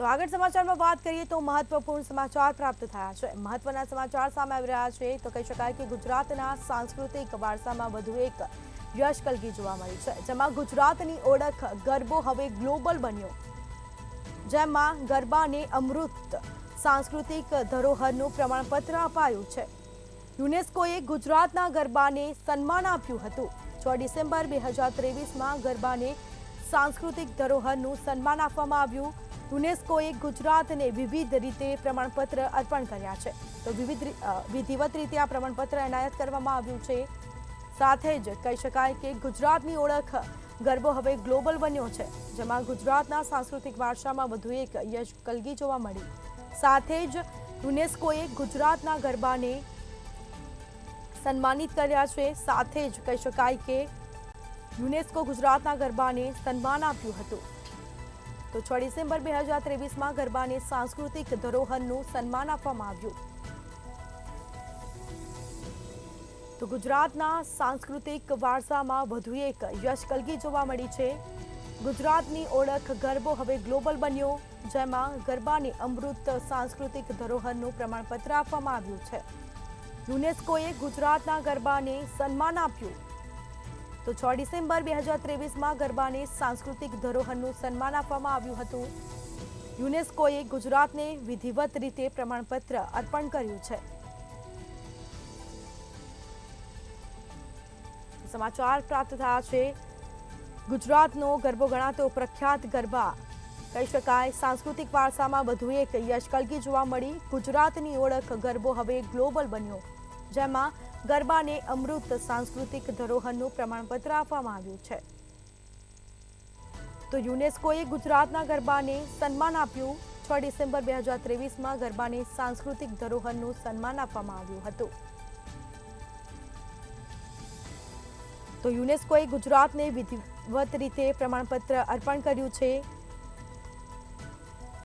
તો આગળ સમાચારમાં વાત કરીએ તો મહત્વપૂર્ણ સમાચાર પ્રાપ્ત થયા છે। મહત્વના સમાચાર સામે આવી રહ્યા છે તો કહી શકાય કે ગુજરાતના સાંસ્કૃતિક વારસામાં વધુ એક યશકલગી જોવા મળી છે, જેમાં ગુજરાતની ઓળખ ગરબો હવે ગ્લોબલ બન્યો, જેમાં ગરબાને અમૃત સાંસ્કૃતિક ધરોહરનું પ્રમાણપત્ર અપાયું છે। યુનેસ્કોએ ગુજરાતના ગરબાને સન્માન આપ્યું હતું। 6 ડિસેમ્બર 2023માં ગરબાને સાંસ્કૃતિક ધરોહરનું સન્માન આપવામાં આવ્યું। યુનેસ્કોએ ગુજરાતને વિવિધ રીતે પ્રમાણપત્ર અર્પણ કર્યા છે, તો વિધિવત રીતે આ પ્રમાણપત્ર એનાયત કરવામાં આવ્યું છે। સાથે જ કહી શકાય કે ગુજરાતની ઓળખ ગરબો હવે ગ્લોબલ બન્યો છે, જેમાં ગુજરાતના સાંસ્કૃતિક વારસામાં વધુ એક યશકલગી જોવા મળી। સાથે જ યુનેસ્કોએ ગુજરાતના ગરબાને સન્માનિત કર્યા છે। સાથે જ કહી શકાય કે યુનેસ્કો ગુજરાતના ગરબાને સન્માન આપ્યું હતું। તો 6 ડિસેમ્બર 2023માં ગરબાને સાંસ્કૃતિક ધરોહરનું સન્માન આપવામાં આવ્યું। તો ગુજરાતના સાંસ્કૃતિક વારસામાં વધુ એક યશકલગી જોવા મળી છે। ગુજરાતની ઓળખ ગરબો હવે ગ્લોબલ બન્યો, જેમાં ગરબાને અમૃત સાંસ્કૃતિક ધરોહરનું પ્રમાણપત્ર આપવામાં આવ્યું છે। યુનેસ્કોએ ગુજરાતના ગરબાને સન્માન આપ્યું। તો 6 ડિસેમ્બર 2023માં ગરબાને સાંસ્કૃતિક ધરોહરનું સન્માન આપવામાં આવ્યું હતું। યુનેસ્કોએ ગુજરાતને વિધિવત રીતે પ્રમાણપત્ર અર્પણ કર્યું છે। સમાચાર પ્રાપ્ત થયા છે। ગુજરાતનો ગરબો ગણાતો પ્રખ્યાત ગરબા કહી શકાય સાંસ્કૃતિક વારસામાં વધુ એક યશકલગી જોવા મળી। ગુજરાતની ઓળખ ગરબો હવે ગ્લોબલ બન્યો, જેમાં ગરબાને અમૃત સાંસ્કૃતિક ધરોહરનું પ્રમાણપત્ર આપવામાં આવ્યું છે। તો યુનેસ્કોએ ગુજરાતના ગરબાને સન્માન આપ્યું। 6 ડિસેમ્બર 2023માં ગરબાને સાંસ્કૃતિક ધરોહરનું સન્માન આપવામાં આવ્યું હતું। તો યુનેસ્કોએ ગુજરાતને વિધિવત રીતે પ્રમાણપત્ર અર્પણ કર્યું છે।